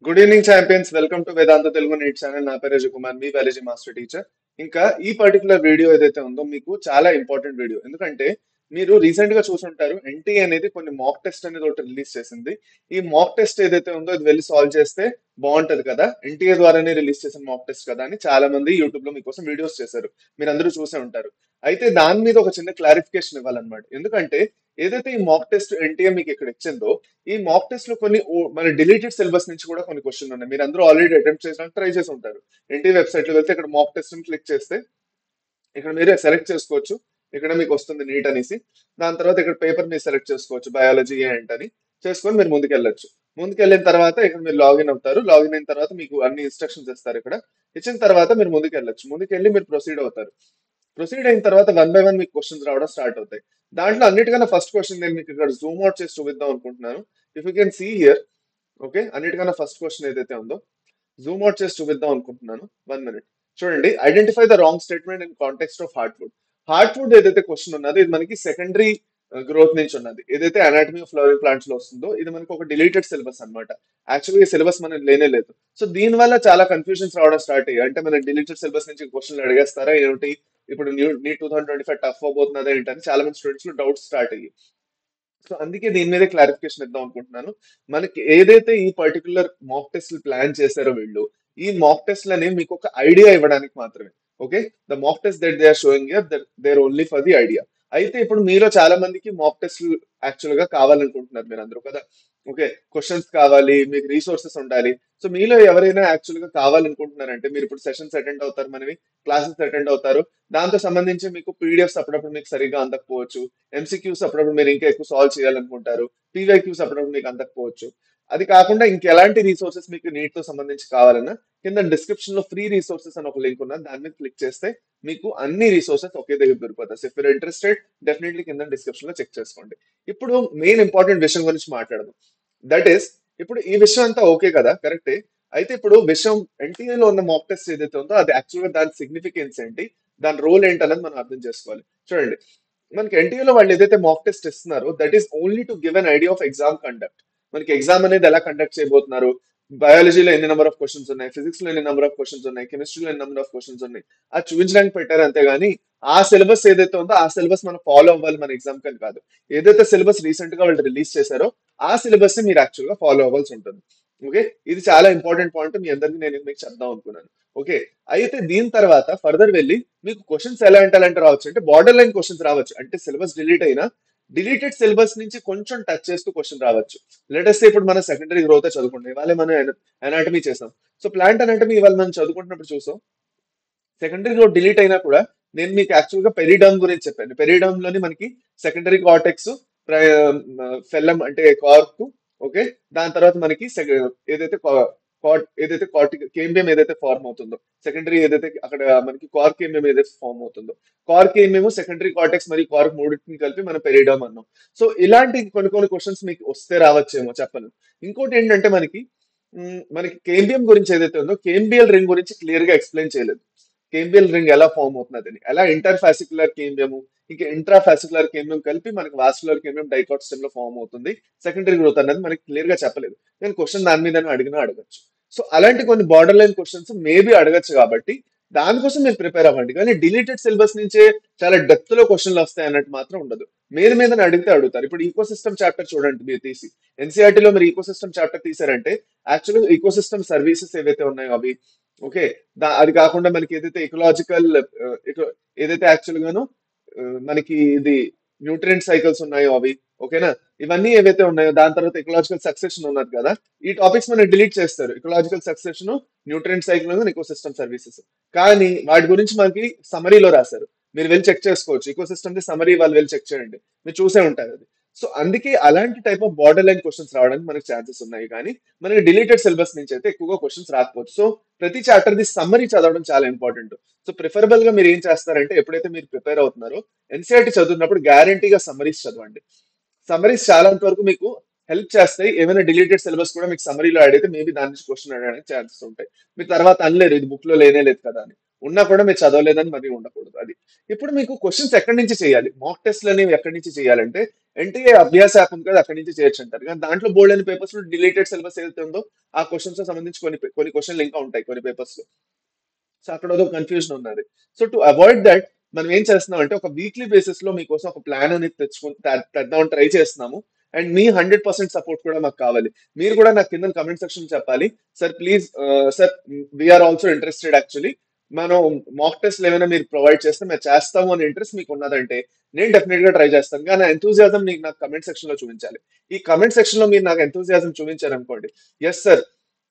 Good evening champions. Welcome to Vedanta Telugu NEET channel. నా పేరు కుమార్, మీ బయాలజీ మాస్టర్ టీచర్. ఇంకా ఈ పర్టికులర్ వీడియో ఏదైతే ఉందో మీకు చాలా ఇంపార్టెంట్ వీడియో. ఎందుకంటే మీరు రీసెంట్ గా చూసుంటారు, ఎన్టీఏ అనేది కొన్ని మాక్ టెస్ట్ అనేది ఒకటి రిలీజ్ చేసింది. ఈ మాక్ టెస్ట్ ఏదైతే ఉందో అది వెళ్ళి సాల్వ్ చేస్తే బాగుంటది కదా, ఎన్టీఏ ద్వారానే రిలీజ్ చేసిన మాక్ టెస్ట్ కదా అని చాలా మంది యూట్యూబ్ లో మీకోసం వీడియోస్ చేశారు. మీరు అందరూ చూసే ఉంటారు. అయితే దాని మీద ఒక చిన్న క్లారిఫికేషన్ ఇవ్వాలన్నమాట. ఎందుకంటే ఏదైతే ఈ మాక్ టెస్ట్ ఎన్టీఏ మీకు ఇక్కడ ఇచ్చిందో, ఈ మాక్ టెస్ట్ లో కొన్ని మన డిలీటెడ్ సిలబస్ నుంచి కూడా కొన్ని క్వశ్చన్ ఉన్నాయి. మీరు అందరూ ఆల్రెడీ అటెంప్ట్ చేసినట్టు ట్రై చేసి ఉంటారు. ఎన్టీ వెబ్సైట్ లో వెళ్తే ఇక్కడ మాక్ టెస్ట్ క్లిక్ చేస్తే ఇక్కడ మీరే సెలెక్ట్ చేసుకోవచ్చు. ఇక్కడ మీకు వస్తుంది నీట్ అనేసి. దాని తర్వాత ఇక్కడ పేపర్ మీరు సెలెక్ట్ చేసుకోవచ్చు, బయాలజీ ఏంటని చేసుకొని మీరు ముందుకెళ్ళొచ్చు. ముందుకెళ్ళిన తర్వాత ఇక్కడ మీరు లాగిన్ అవుతారు. లాగిన్ అయిన తర్వాత మీకు అన్ని ఇన్స్ట్రక్షన్స్ ఇస్తారు. ఇక్కడ ఇచ్చిన తర్వాత మీరు ముందుకెళ్ళొచ్చు. ముందుకెళ్ళి మీరు ప్రొసీడ్ అవుతారు. ప్రొసీడ్ అయిన తర్వాత వన్ బై వన్ మీకు క్వశ్చన్స్ రావడం స్టార్ట్ అవుతాయి. దాంట్లో అన్నిటికన్నా ఫస్ట్ క్వశ్చన్ నేను మీకు ఇక్కడ జూమ్ అవుట్ చేసి చూపిద్దాం అనుకుంటున్నాను. If you can see here. Okay, అన్నిటికన్నా ఫస్ట్ క్వశ్చన్ ఏదైతే ఉందో జూమ్ అవుట్ చేసి చూపిద్దాం అనుకుంటున్నాను. 1 minute. చూడండి, identify the wrong statement in context of heart food. Heart food ఏదైతే క్వశ్చన్ ఉన్నదో ఇది మనకి సెకండరీ గ్రోత్ నుంచి ఉన్నది. ఏదైతే అనాటమీ ఆఫ్ ఫ్లవరింగ్ ప్లాంట్స్ లో వస్తుందో ఇది మనకి ఒక డిలీటెడ్ సిలబస్ అన్నమాట. యాక్చువల్గా ఈ సిలబస్ మనకి లేనే లేదు. సో దీని వల్ల చాలా కన్ఫ్యూజన్స్ రావడం స్టార్ట్ అయ్యాయి. అంటే మన డిలీటెడ్ సిలబస్ నుంచి క్వశ్చన్లు అడిగేస్తారా ఏమిటి, ఇప్పుడు నీట్ 2025 టఫ్ అవబోతున్నదా ఏంటని చాలా మంది స్టూడెంట్స్ లో డౌట్స్ స్టార్ట్ అయ్యాయి. సో అందుకే దీని మీద క్లారిఫికేషన్ ఇద్దాం అనుకుంటున్నాను. మనకి ఏదైతే ఈ పర్టికులర్ మాక్ టెస్ట్ ప్లాన్ చేశారో వీళ్ళు, ఈ మాక్ టెస్ట్ లని మీకు ఒక ఐడియా ఇవ్వడానికి మాత్రమే. Okay, the mock test that they are showing here, there only for the idea. అయితే ఇప్పుడు మీలో చాలా మందికి మాక్ టెస్ట్ యాక్చువల్ గా కావాలనుకుంటున్నారు మీరు అందరూ కదా. ఓకే, క్వశ్చన్స్ కావాలి, మీకు రీసోర్సెస్ ఉండాలి. సో మీలో ఎవరైనా యాక్చువల్ గా కావాలనుకుంటున్నారంటే మీరు ఇప్పుడు సెషన్స్ అటెండ్ అవుతారు, మనవి క్లాసెస్ అటెండ్ అవుతారు. దాంతో సంబంధించి మీకు పీడిఎఫ్స్ అప్పుడప్పుడు మీకు సరిగ్గా అందకపోవచ్చు. ఎంసీక్యూస్ అప్పుడప్పుడు మీరు ఇంకా ఎక్కువ సాల్వ్ చేయాలనుకుంటారు. పీవైక్యూస్ అప్పుడప్పుడు మీకు అందకపోవచ్చు. అది కాకుండా ఇంకెలాంటి రీసోర్సెస్ మీకు నీట్ తో సంబంధించి కావాలన్నా కింద డిస్క్రిప్షన్ లో ఫ్రీ రీసోర్సెస్ అని ఒక లింక్ ఉన్నది. దాని మీద క్లిక్ చేస్తే మీకు అన్ని రీసోర్సెస్ ఒకే దగ్గర దొరికిపోతాయి. ఇఫ్ యూర్ ఇంట్రెస్టెడ్, డెఫినెట్లీ కింద డిస్క్రిప్షన్ లో చెక్ చేసుకోండి. ఇప్పుడు మెయిన్ ఇంపార్టెంట్ విషయం గురించి మాట్లాడదాం. దట్ ఈస్, ఇప్పుడు ఈ విషయం అంతా ఓకే కదా, కరెక్టే. అయితే ఇప్పుడు విషయం ఎన్టీఏ లో ఉన్న మాక్ టెస్ట్ ఏదైతే ఉందో అది యాక్చువల్ గా దాని సిగ్నిఫికెన్స్ ఏంటి, దాని రోల్ ఏంటి అన్నది మనం అర్థం చేసుకోవాలి. చూడండి, మనకి ఎన్టీఏ లో వాళ్ళు ఏదైతే మాక్ టెస్ట్ ఇస్తున్నారో that is only to give an idea of exam conduct. మనకి ఎగ్జామ్ అనేది ఎలా కండక్ట్ చేయబోతున్నారు, బయాలజీలో ఎన్ని నెంబర్ ఆఫ్ క్వశ్చన్స్ ఉన్నాయి, ఫిజిక్స్ లో ఎన్ని నెంబర్ ఆఫ్ క్వశ్చన్స్ ఉన్నాయి, కెమిస్ట్రీలో ఎన్ని నెంబర్ ఆఫ్ క్వశ్చన్స్ ఉన్నాయి, అది చూపించడానికి పెట్టారు అంతే గానీ ఆ సిలబస్ ఏదైతే ఉందో ఆ సిలబస్ మనం ఫాలో అవ్వాలి మన ఎగ్జామ్ కని కాదు. ఏదైతే సిలబస్ రీసెంట్ గా వాళ్ళు రిలీజ్ చేశారో ఆ సిలబస్ ని మీరు యాక్చువల్ గా ఫాలో అవ్వాల్సి ఉంటుంది. ఓకే, ఇది చాలా ఇంపార్టెంట్ పాయింట్, మీ అందరికీ నేను మీకు చెప్దాం అనుకున్నాను. ఓకే, అయితే దీని తర్వాత ఫర్దర్ వెళ్ళి మీకు క్వశ్చన్స్ ఎలా అంటే రావచ్చు, అంటే బార్డర్ లైన్ క్వశ్చన్స్ రావచ్చు. అంటే సిలబస్ డిలీట్ అయినా డిలీటెడ్ సిలబస్ నుంచి కొంచెం టచ్ చేస్తూ క్వశ్చన్ రావచ్చు. లేటెస్ట్ ఇప్పుడు మన సెకండరీ గ్రోత్ చదువుకుంటాం, ఇవాళ మనం అనాటమీ చేసాం. సో ప్లాంట్ అనాటమీ ఇవాళ మనం చదువుకుంటున్నప్పుడు చూసాం, సెకండరీ గ్రోత్ డిలీట్ అయినా కూడా నేను మీకు యాక్చువల్ గా పెరిడమ్ గురించి చెప్పాను. పెరిడమ్ లోని మనకి సెకండరీ కార్టెక్స్, ఫెల్లం అంటే కార్క్. ఓకే, దాని తర్వాత మనకి ఏదైతే ఏదైతే కేంబియం ఏదైతే ఫార్మ్ అవుతుందో, సెకండరీ ఏదైతే అక్కడ మనకి కార్క్ కేంబియం ఏదైతే ఫార్మ్ అవుతుందో, కార్క్ కేంబియం సెకండరీ కార్టెక్స్ మరియు కార్క్ మూడింటిని కలిపి మనం పెరిడమ్ అన్నాం. సో ఇలాంటి కొన్ని కొన్ని క్వశ్చన్స్ మీకు వస్తే రావచ్చేమో, చెప్పను. ఇంకోటి ఏంటంటే మనకి కేంబియం గురించి ఏదైతే ఉందో కేంబియల్ రింగ్ గురించి క్లియర్ గా ఎక్స్ప్లెయిన్ చేయలేదు. కేంబియల్ రింగ్ ఎలా ఫామ్ అవుతున్నదని, ఎలా ఇంటర్ ఫాసిక్యులర్ కేంబియము ఇంకా ఇంట్రా ఫాసిక్యులర్ కేంబియం కలిపి మనకి వాస్కులర్ కేంబియం డైకాట్ స్టెమ్ లో ఫామ్ అవుతుంది, సెకండరీ గ్రోత్ అనేది మనకి క్లియర్ గా చెప్పలేదు. నేను క్వశ్చన్ దాని మీద అడిగినా అడగచ్చు. సో అలాంటి కొన్ని బార్డర్ లైన్ క్వశ్చన్స్ మేబీ అడగచ్చు. కాబట్టి దానికోసం మీరు ప్రిపేర్ అవ్వండి. కానీ డిలీటెడ్ సిలబస్ నుంచే చాలా డెప్త్ లో క్వశ్చన్లు వస్తాయి అన్నట్టు మాత్రం ఉండదు. మీరు మీద అడిగితే అడుగుతారు. ఇప్పుడు ఈకో సిస్టమ్ చాప్టర్ చూడండి మీరు తీసి, ఎన్సీఆర్టీ లో మీరు ఈకో సిస్టమ్ చాప్టర్ తీసారంటే యాక్చువల్గా ఈకో సిస్టమ్ సర్వీసెస్ ఏవైతే ఉన్నాయో అవి. ఓకే, అది కాకుండా మనకి ఏదైతే ఎకలాజికల్, ఏదైతే యాక్చువల్ గాను మనకి ఇది న్యూట్రియంట్ సైకిల్స్ ఉన్నాయో అవి. ఓకేనా, ఇవన్నీ ఏవైతే ఉన్నాయో దాని తర్వాత ఎకలాజికల్ సక్సెషన్ ఉన్నది కదా, ఈ టాపిక్స్ మనం డిలీట్ చేస్తారు. Ecological succession, nutrient cycle, eco system services. కానీ వాటి గురించి మనకి సమరీలో రాశారు. మీరు వెళ్ళి చెక్ చేసుకోవచ్చు. ఈకో సిస్టమ్ ది సమరీ వాళ్ళు వెళ్ళి చెక్ చేయండి, మీరు చూసే ఉంటారు అది. సో అందుకే అలాంటి type of border line questions రావడానికి మనకి ఛాన్సెస్ ఉన్నాయి. కానీ మనకి డిలీటెడ్ సిలబస్ నుంచి అయితే ఎక్కువగా క్వశ్చన్స్ రాకపోవచ్చు. సో ప్రతి చాప్టర్ ది సమ్మరీ చదవడం చాలా ఇంపార్టెంట్. సో ప్రిఫరబుల్ గా మీరు ఏం చేస్తారంటే ఎప్పుడైతే మీరు ప్రిపేర్ అవుతున్నారో ఎన్సీఆర్టీ చదువుతున్నప్పుడు గ్యారంటీగా సమ్మరీస్ చదవండి. సమ్మరీస్ చాలా వరకు మీకు హెల్ప్ చేస్తాయి. ఏమైనా డిలీటెడ్ సిలబస్ కూడా మీకు సమ్మరీలో యాడ్ అయితే మేబీ దాని నుంచి క్వశ్చన్ అడగడానికి ఛాన్సెస్ ఉంటాయి. మీరు తర్వాత అనలేరు ఇది బుక్ లో లేనే లేదు కదా అని. ఉన్నా కూడా మీరు చదవలేదని మరి ఉండకూడదు అది. ఇప్పుడు మీకు క్వశ్చన్స్ ఎక్కడి నుంచి చేయాలి, మాక్ టెస్ట్లు అనేవి ఎక్కడి నుంచి చేయాలంటే ఎన్టీఏ అభ్యాస యాప్ ఉంది కదా, అక్కడి నుంచి చేయొచ్చు అంటారు. కానీ దాంట్లో బోల్డ్ అని పేపర్స్ లో డిలీటెడ్ సిలబస్ ఏదైతే ఉందో ఆ క్వశ్చన్స్ సంబంధించి కొన్ని క్వశ్చన్లు ఇంకా ఉంటాయి కొన్ని పేపర్స్ లో. సో అక్కడ ఒక కన్ఫ్యూజన్ ఉన్నది. సో టు అవాయిడ్ దట్ మనం ఏం చేస్తున్నాం అంటే ఒక వీక్లీ బేసిస్ లో మీకోసం ఒక ప్లాన్ అనేది తెద్దామని ట్రై చేస్తున్నాము. అండ్ మీ 100% సపోర్ట్ కూడా మాకు కావాలి. మీరు కూడా నాకు కింద కమెంట్ సెక్షన్ చెప్పాలి, sir please sir we are also interested actually, మనం మాక్ టెస్ట్ ఏమైనా మీరు ప్రొవైడ్ చేస్తే మేము చేస్తాము అనే ఇంట్రెస్ట్ మీకు ఉన్నదంటే నేను డెఫినెట్ గా ట్రై చేస్తాను. కానీ ఎంతూజియాజం నీకు నాకు కమెంట్ సెక్షన్ లో చూపించాలి. ఈ కమెంట్ సెక్షన్ లో మీరు నాకు ఎంతూజియాజం చూపించారు అనుకోండి, yes sir,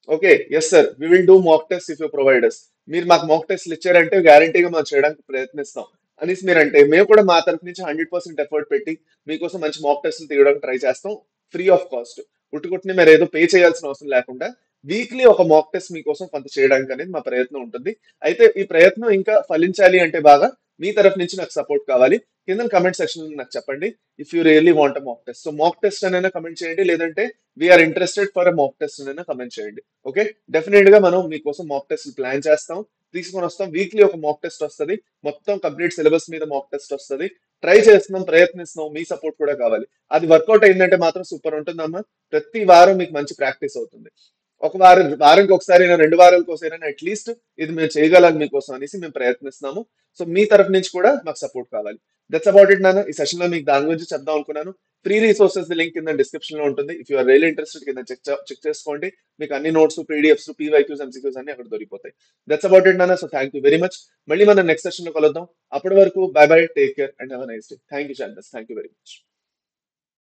okay, yes sir we will do mock test if you providers, మీరు మాకు మాక్ టెస్ట్లు ఇచ్చారంటే గ్యారంటీగా మనం చేయడానికి ప్రయత్నిస్తాం అనేసి మీరంటే మేము కూడా మా తరఫు నుంచి 100% ఎఫర్ట్ పెట్టి మీకోసం మంచి మాక్ టెస్ట్లు తీయడానికి ట్రై చేస్తాం, ఫ్రీ ఆఫ్ కాస్ట్. ఉట్టుకుట్టుని మీరు ఏదో పే చేయాల్సిన అవసరం లేకుండా వీక్లీ ఒక మాక్ టెస్ట్ మీకోసం కొంత చేయడానికి అనేది మా ప్రయత్నం ఉంటుంది. అయితే ఈ ప్రయత్నం ఇంకా ఫలించాలి అంటే బాగా మీ తరఫు నుంచి నాకు సపోర్ట్ కావాలి. కింద కమెంట్ సెక్షన్ లో నాకు చెప్పండి if you really want a mock test. So mock test అనైనా కమెంట్ చేయండి, లేదంటే we are interested for a mock test అనైనా కమెంట్ చేయండి. ఓకే, డెఫినెట్ గా మనం మీకోసం మాక్ టెస్ట్ ప్లాన్ చేస్తాం, తీసుకొని వస్తాం. వీక్లీ ఒక మాక్ టెస్ట్ వస్తుంది, మొత్తం కంప్లీట్ సిలబస్ మీద మాక్ టెస్ట్ వస్తుంది. ట్రై చేస్తున్నాం, ప్రయత్నిస్తున్నాం, మీ సపోర్ట్ కూడా కావాలి. అది వర్కౌట్ అయిందంటే మాత్రం సూపర్ ఉంటుందమ్మా. ప్రతి వారం మీకు మంచి ప్రాక్టీస్ అవుతుంది. ఒక వారానికి ఒకసారి 2 వారాలకు ఒకసారి అట్లీస్ట్ ఇది మేము చేయగలం మీకోసం అనేసి మేము ప్రయత్నిస్తున్నాము. సో మీ తరఫు నుంచి కూడా మాకు సపోర్ట్ కావాలి. దట్స్ అబౌట్ ఇట్ నాన్న. ఈ సెషన్ లో మీకు దాని గురించి చెప్దాం అనుకున్నాను. ఫ్రీ రిసోర్సెస్ లింక్ కింద డిస్క్రిప్షన్ లో ఉంటుంది. ఇఫ్ యూఆర్ రియల్ ఇంట్రెస్టెడ్ కింద చెక్ చేసుకోండి. మీకు అన్ని నోట్స్, పీడిఎఫ్స్, పీవైక్యూస్, ఎంసీక్యూస్ అన్ని అక్కడ దొరికిపోతాయి. దట్స్ అబౌట్ ఇట్ నాన్న. So thank you very much. మళ్ళీ మనం నెక్స్ట్ సెషన్ లో కలుద్దాం. అప్పటి వరకు bye bye, take care and have a nice day. Thank you చాందస్, థ్యాంక్ యూ వెరీ మచ్.